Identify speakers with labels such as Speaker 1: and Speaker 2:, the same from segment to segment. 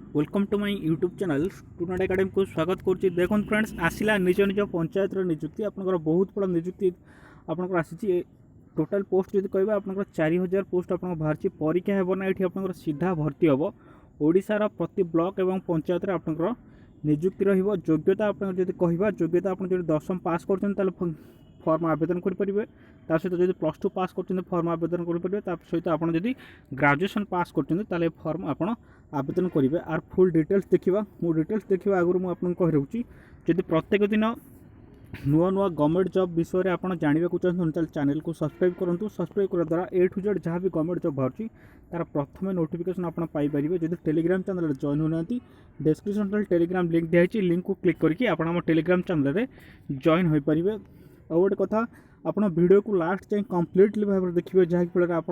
Speaker 1: Welcome to my YouTube channel student academy को स्वागत करुच्ची। देखो फ्रेंड्स आसला निज निज पंचायत निजुक्ति आपंकर बहुत बड़ा निजुक्ति आपंकर आसी टोटाल पोस्ट जब कह आप 4000 पोस्ट आप बाहर परीक्षा हे ना ये आप सीधा भर्ती हम ओडार प्रति ब्लॉक एवं पंचायत में आपंकर निजुक्ति रोग्यता आप कह योग्यता आप दशम पास कर फर्म आवेदन करेंगे सहित जब प्लस टू पास कर फर्म आवेदन करेंगे सहित आप ग्रेजुएशन पास कर फर्म आप आवेदन करेंगे। आर फुल डिटेल्स देखा मु डिटेल्स देखा आगुरी मुझे कही रोची जब प्रत्येक दिन नुआ नुआ गवर्नमेंट जॉब विषय में आप जानवा चाहते चैनल को सब्सक्राइब करूँ। सब्सक्राइब करने द्वारा ए टू जेड जहाँ भी गवर्नमेंट जॉब बाहर तार प्रथम नोटिफिकेशन आप पाइपर। जब टेलीग्राम चैनल जॉइन होना डिस्क्रिप्शन टेलीग्राम लिंक दिखाई लिंक को क्लिक करके आप टेलीग्राम चैनल में जॉइन हो पारे। और गोटे कथा आप वीडियो को लास्ट जाए कम्प्लीटली भाव में देखिए जहाँफल आप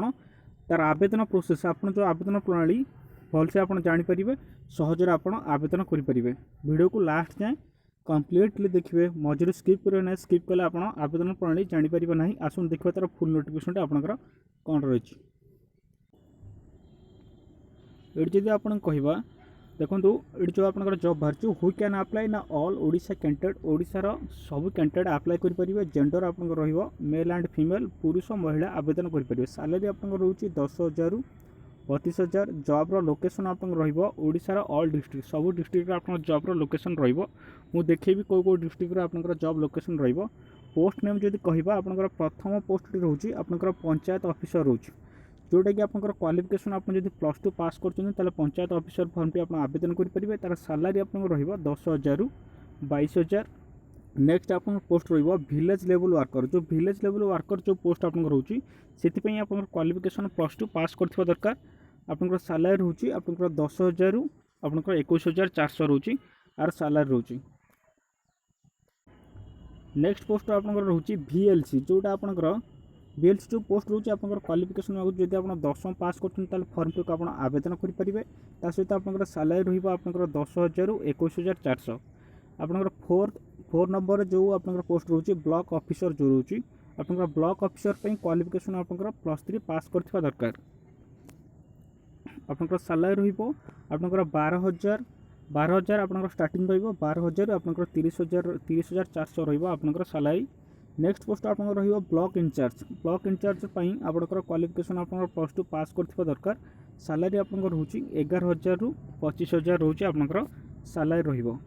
Speaker 1: तार आवेदन प्रोसेस आप जो आवेदन प्रणाली भलसे आप जापर सहजरे आप आवेदन करेंगे। वीडियो को लास्ट जाए कम्प्लीटली देखिए मझे स्किप करेंगे ना स्किप कले आप आवेदन प्रणाली जापर ना। आसन देखिए तार फुल नोटिफिकेशन आपंकर कौन रही ये आप कहवा देखो ये जो आप जॉब बाहर हु कैन अप्लाई ना ऑल ओडिशा कैंडिडेट ओडिशार सब कैंडिडेट अप्लाई करेंगे। जेंडर आप मेल एंड फीमेल पुरुष महिला आवेदन करेंगे। सैलरी आप रोचे 10,000 रू 32,000। जॉब्र लोकेशन आप ओडिशार ऑल डिस्ट्रिक्ट सब डिस्ट्रिक्ट आप जॉब्र लोकेशन रु देखेबी कौ कौ डिस्ट्रिक्ट आप जॉब लोकेशन पोस्ट नेम जब कह आप प्रथम पोस्ट रोचे आप पंचायत ऑफिसर रोचे जोटा कि आप क्वालिफिकेशन आप प्लस टू पास कर पंचायत ऑफिसर फॉर्म टी आप आवेदन करेंगे। तार सैलरी आप 10,000 रू 22,000। नेक्स्ट आप पोस्ट विलेज लेवल वर्कर जो विलेज लेवल वर्कर जो पोस्ट आप रोचे से आप क्वालिफिकेशन प्लस टू पास कर दरकार। आप सैलरी रोचे आप 10,000 रू आप 21,400 रोचे आर सैलरी रोचे। नेक्स्ट पोस्ट आप रोचे VLC जोटा आप VLC जो पोस्ट रोचे आप क्वालिफिकेशन जब आप दशम पास कर फर्म टी आप आवेदन करेंगे। सहित आप सैलरी रहा 10,000 रू 21,400। आप फोर नंबर जो आप पोस्ट रोचे ब्लॉक ऑफिसर जो रोचे आप ब्लॉक ऑफिसर क्वालिफिकेशन आप +3 पास कर दरकार। आप सैलरी रहा 12,000 आप स्टार्टिंग रहा 12,000 आप 30,400 रहा आप सैलरी। नेक्स्ट पोस्ट आप ब्लॉक इंचार्ज आप क्वालिफिकेशन आप प्लस टू पास कर दरकार। सैलरी आप रोचे 11,000 रू 25,000 रोचे आप सैलरी रहा।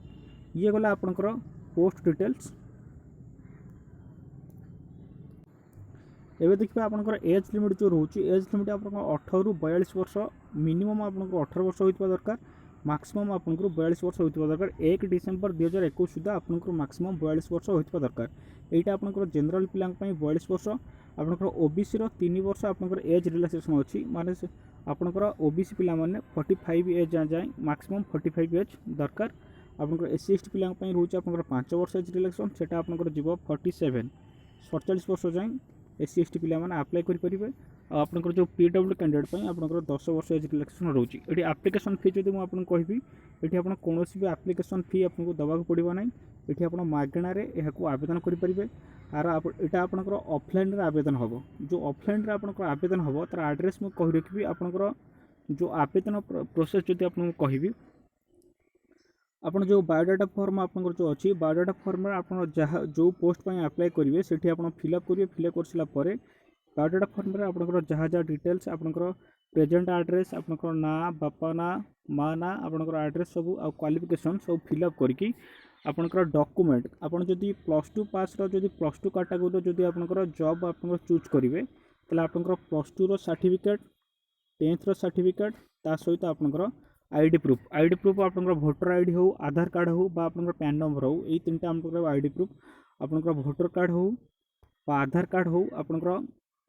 Speaker 1: ये गला आपंकर पोस्ट डिटेल्स। एवं देखिए आपंकर एज लिमिट जो रोचे एज लिमिट आप 18 रू 42 वर्ष मिनिमम आप 18 वर्ष होता दरकार मैक्सिमम आपको 42 वर्ष होता दरकार। 1 डिसेम्बर 2021 सुधा आपको मैक्सिमम 42 वर्ष होता दरकार। यहाँ आपंकर जनरल पिला 42 वर्ष आपंकर ओबीसी 3 वर्ष आपंकर एज रिलैक्सेशन अच्छी माने आपंकर ओबीसी पिला माने 45 एज जाए मैक्सिमम 45 एज दरकार। आपंकर SC ST पिला रोचे आपंकर 5 वर्ष एज रिलैक्सेशन से आपंकर जीव 47 47 वर्ष जाए SC ST पिला माने अप्लाई करेंगे। आपंकर जो PW कैंडिडेट आपंकर 10 वर्ष एज रिलैक्सेशन रोचे। ये एप्लिकेशन फी जो मुझे कहबी ये आप कौन भी एप्लिकेशन फी आपको दवाक पड़ो ना। ये आप मागणार यहाँ आवेदन करेंगे। आर यहाँ आपंकर ऑफलाइन आवेदन हम जो ऑफलाइन आप आवेदन हम तार एड्रेस मुझे कही रखी आपंकर जो आवेदन प्रोसेस जो आपको कहबी आप जो बायोडाटा फॉर्म आप जो अच्छी बायोडाटा फॉर्म में आप जहाँ जो पोस्ट पर अप्लाई करेंगे से फिलअप करेंगे। फिलअप कर सारा बायोडाटा फॉर्म में आप जहाँ जहाँ डिटेल्स आपंकर प्रेजेंट एड्रेस आपंकर ना बापा ना माँ ना आपंकर एड्रेस सब आ क्वालिफिकेशन सब फिलअप करके आपंकर डॉक्यूमेंट आप जदि प्लस टू पास जदि प्लस टू कैटेगोरी जदि आपंकर जॉब आप चूज करेंगे तो आपंकर plus two certificate 10th certificate ता सहित आपंकर आईडी प्रूफ आपंकर भोटर आईडी हो आधार कार्ड हो आपंकर पैन नंबर हो यही 3टा आपंकर आईडी प्रूफ आपंकर भोटर कार्ड हो आधार कार्ड हो आपंकर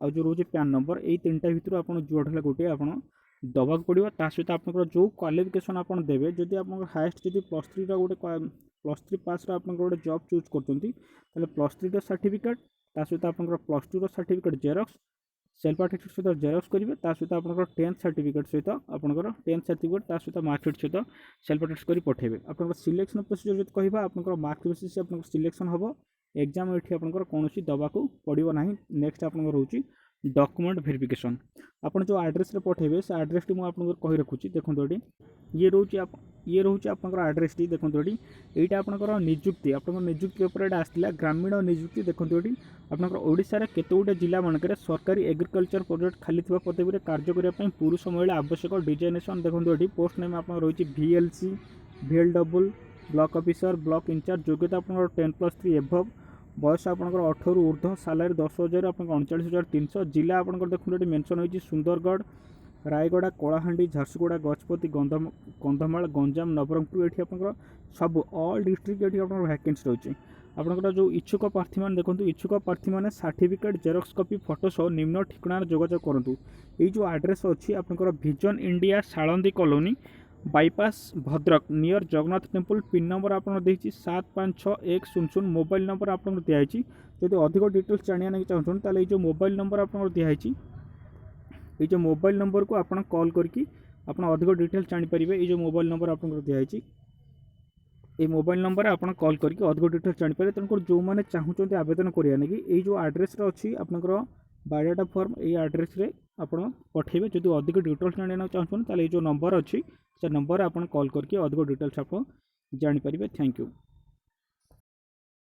Speaker 1: आ जो रोचे पैन नंबर यही 3टा भितर आप जोड़े गोटे आप दबाक पड़ो। ता सहित आपंकर जो क्वालिफिकेशन आप देवे जदि आप हाएस्ट जब +3 गोटे +3 पास गोटे जॉब चूज कर +3 सर्टिफिकेट ता सहित आपंकर +2 सर्टिफिकेट जेरक्स सेल्फ अटेस्टेड सहित जेरक्स करेंगे। सहित आप 10th सर्टिफिकेट सहित आपंकर 10th सर्टिफिकेट सहित मार्कशीट सहित सेल्फ अटेस्ट कर पठेबे। आप सिलेक्शन प्रोसीजर जो कहवा आप मार्क्स बेसिस आप सिलेक्शन हम एग्जाम ये आपंकर कौन दवाक पड़ो ना। नेक्स्ट आप रोचे डॉक्यूमेंट वेरिफिकेशन आप जो एड्रेस पठेबे से एड्रेस टी मुझे कही रखुची देखो ये रोचे ये रोचे आपंकर आड्रेस टी देखो ये आपंकर निजुक्ति आपंकर निजुक्ति पेपर ये आसाला ग्रामीण निजुक्ति देखो ये आपंकर ओडिशा केते गुटे जिला मानक सरकारी एग्रीकल्चर प्रोजेक्ट खाली पदवी में कार्य करने पुरुष महिला आवश्यक डिजाइनेशन देखो ये पोस्ट नेम आप रही VLC VLW block officer block incharge योग्यता आपंकर 10+3 एभव बयस आपंकर 18 ऊर्ध्व सालारी 10,000 आप 39,300 जिला आपंकर देखो ये मेंशन होती सुंदरगढ़ रायगड़ा कलाहांडी झारसुगुड़ा गजपति कंधमाल गंजाम नवरंगपुर ये आपंकर सब ऑल डिस्ट्रिक्ट ये वैकेंसी रही आपंकर जो इच्छुक प्रार्थी मैंने देखो इच्छुक प्रार्थी मैंने सर्टिफिकेट जेरक्स कॉपी फोटो सह निम्न ठिकाना जोगाजोग करूँ ये जो आड्रेस अच्छी आपंकर vision India Salandi colony bypass Bhadrak near Jagannath temple pin number आपको 756100 मोबाइल नंबर आपको दिखाई जब अधिक डिटेल्स जानने चाहते जो मोबाइल नंबर आपको दिखाई ये जो मोबाइल नंबर को आप कॉल करके आप अधिक डिटेल्स जानीपर ये जो मोबाइल नंबर आपको दिखाई ये मोबाइल नंबर आप कॉल करके अधिक डिटेल्स जानीपर तेणुकर जो मैंने चाहते आवेदन करिया कि ये जो आड्रेस अच्छी आपंकर बायोडाटा फॉर्म ये आड्रेस रे आप पठेबे जदि अधिक डिटेल्स जानना चाहते ये जो नंबर अच्छी से नंबर आप कॉल करके अधिक डिटेल्स आप जानीपर। Thank you.